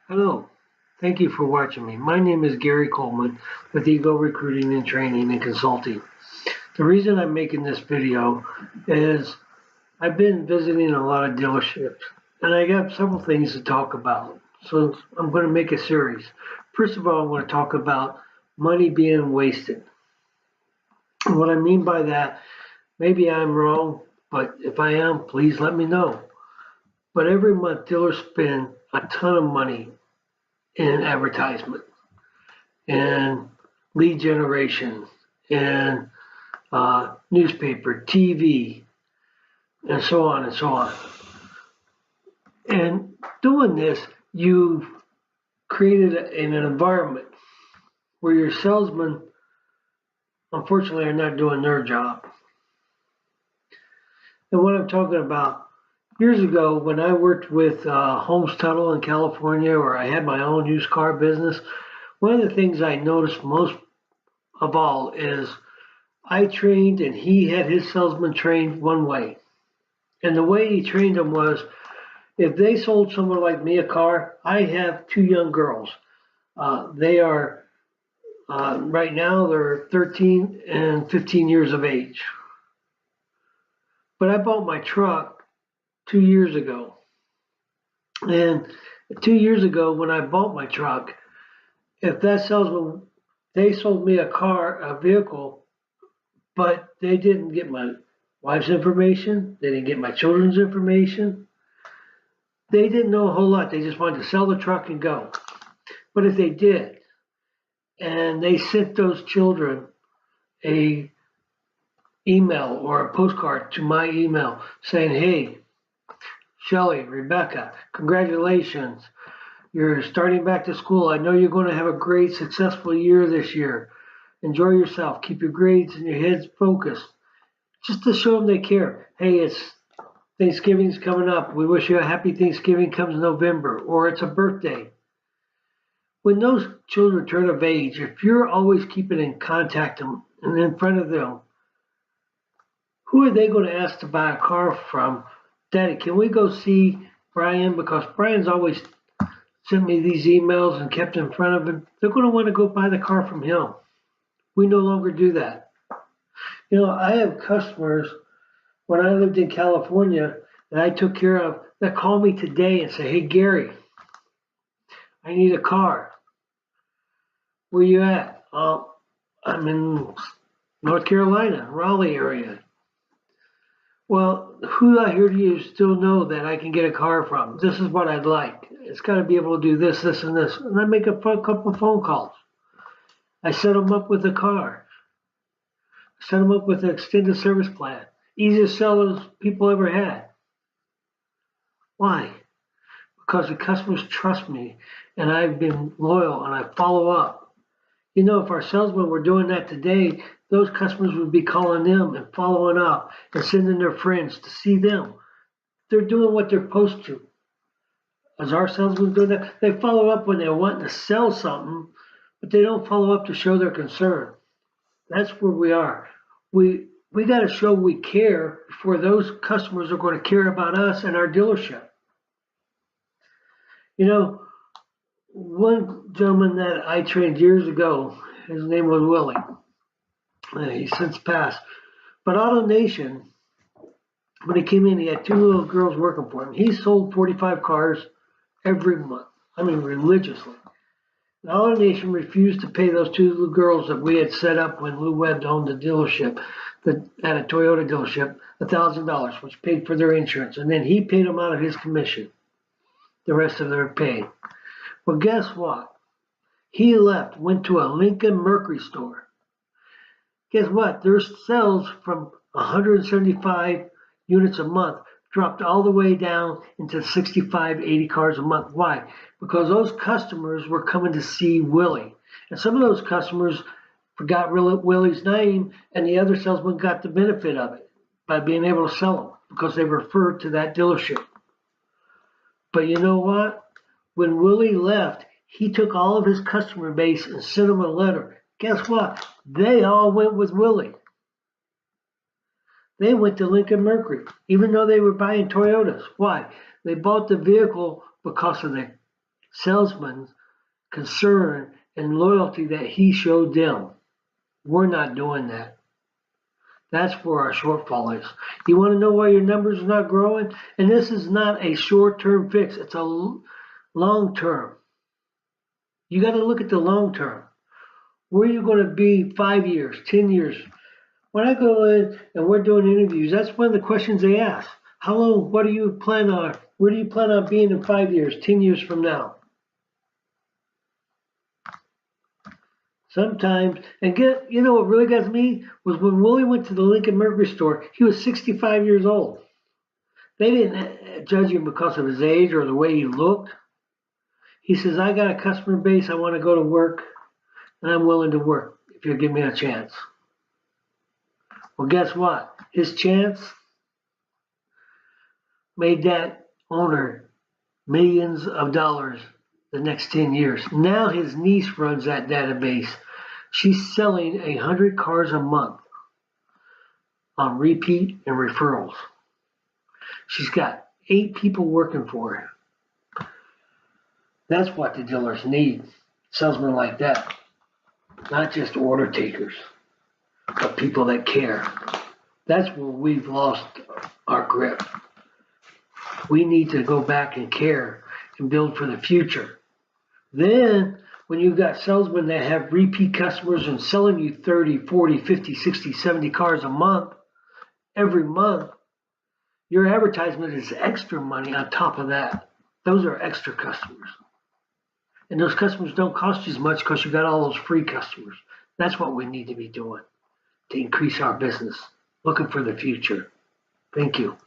Hello, thank you for watching me. My name is Gary Coleman with Ego Recruiting and Training and Consulting. The reason I'm making this video is I've been visiting a lot of dealerships and I got several things to talk about. So I'm going to make a series. First of all, I want to talk about money being wasted. And what I mean by that, maybe I'm wrong, but if I am, please let me know. But every month dealers spend a ton of money in advertisement and lead generation and newspaper, TV, and so on and so on. And doing this, you've created an environment where your salesmen, unfortunately, are not doing their job. And what I'm talking about, years ago when I worked with Holmes Tuttle in California, or I had my own used car business, one of the things I noticed most of all is I trained and he had his salesman trained one way. And the way he trained them was if they sold someone like me a car, I have two young girls. They are, right now, they're 13 and 15 years of age. But I bought my truck 2 years ago. And 2 years ago, when I bought my truck, if that salesman, they sold me a vehicle, but they didn't get my wife's information, they didn't get my children's information. They didn't know a whole lot. They just wanted to sell the truck and go. But if they did, and they sent those children a email or a postcard to my email saying, "Hey, Shelly, Rebecca, congratulations. You're starting back to school. I know you're going to have a great, successful year this year. Enjoy yourself. Keep your grades and your heads focused." Just to show them they care. Hey, it's Thanksgiving's coming up. We wish you a happy Thanksgiving comes November, or it's a birthday. When those children turn of age, if you're always keeping in contact and in front of them, who are they going to ask to buy a car from? Daddy, can we go see Brian? Because Brian's always sent me these emails and kept in front of him. They're going to want to go buy the car from him. We no longer do that. I have customers when I lived in California that I took care of that call me today and say, "Hey, Gary, I need a car. Where you at?" I'm in North Carolina, Raleigh area. Well, who out here do you still know that I can get a car from? This is what I'd like. It's got to be able to do this, this, and this. And I make a couple of phone calls. I set them up with a car. Set them up with an extended service plan. Easiest sellers people ever had. Why? Because the customers trust me and I've been loyal and I follow up. If our salesmen were doing that today, those customers would be calling them and following up and sending their friends to see them. They're doing what they're supposed to. As our salesmen do that, they follow up when they're wanting to sell something, but they don't follow up to show their concern. That's where we are. We got to show we care before those customers are going to care about us and our dealership. One gentleman that I trained years ago, his name was Willie. He's since passed. But AutoNation, when he came in, he had two little girls working for him. He sold 45 cars every month. I mean, religiously. And AutoNation refused to pay those two little girls that we had set up when Lou Webb owned the dealership, at a Toyota dealership, $1,000, which paid for their insurance. And then he paid them out of his commission, the rest of their pay. Well, guess what? He left, went to a Lincoln Mercury store. Guess what? Their sales from 175 units a month dropped all the way down into 65, 80 cars a month. Why? Because those customers were coming to see Willie. And some of those customers forgot Willie's name, and the other salesman got the benefit of it by being able to sell them because they referred to that dealership. But you know what? When Willie left, he took all of his customer base and sent them a letter. Guess what? They all went with Willie. They went to Lincoln Mercury, even though they were buying Toyotas. Why? They bought the vehicle because of the salesman concern and loyalty that he showed them. We're not doing that. That's where our shortfall is. You want to know why your numbers are not growing? And this is not a short-term fix. It's a long-term. You got to look at the long term. Where are you going to be 5 years, 10 years? When I go in and we're doing interviews, that's one of the questions they ask. How long, what do you plan on? Where do you plan on being in 5 years, 10 years from now? Sometimes, and you know what really got me was when Willie went to the Lincoln Mercury store, he was 65 years old. They didn't judge him because of his age or the way he looked. He says, I got a customer base, I want to go to work, and I'm willing to work if you'll give me a chance. Well, guess what? His chance made that owner millions of dollars the next 10 years. Now his niece runs that database. She's selling 100 cars a month on repeat and referrals. She's got 8 people working for her. That's what the dealers need. Salesmen like that. Not just order takers, but people that care. That's where we've lost our grip. We need to go back and care and build for the future. Then, when you've got salesmen that have repeat customers and selling you 30, 40, 50, 60, 70 cars a month, every month, your advertisement is extra money on top of that. Those are extra customers. And those customers don't cost you as much because you got all those free customers. That's what we need to be doing to increase our business. Looking for the future. Thank you.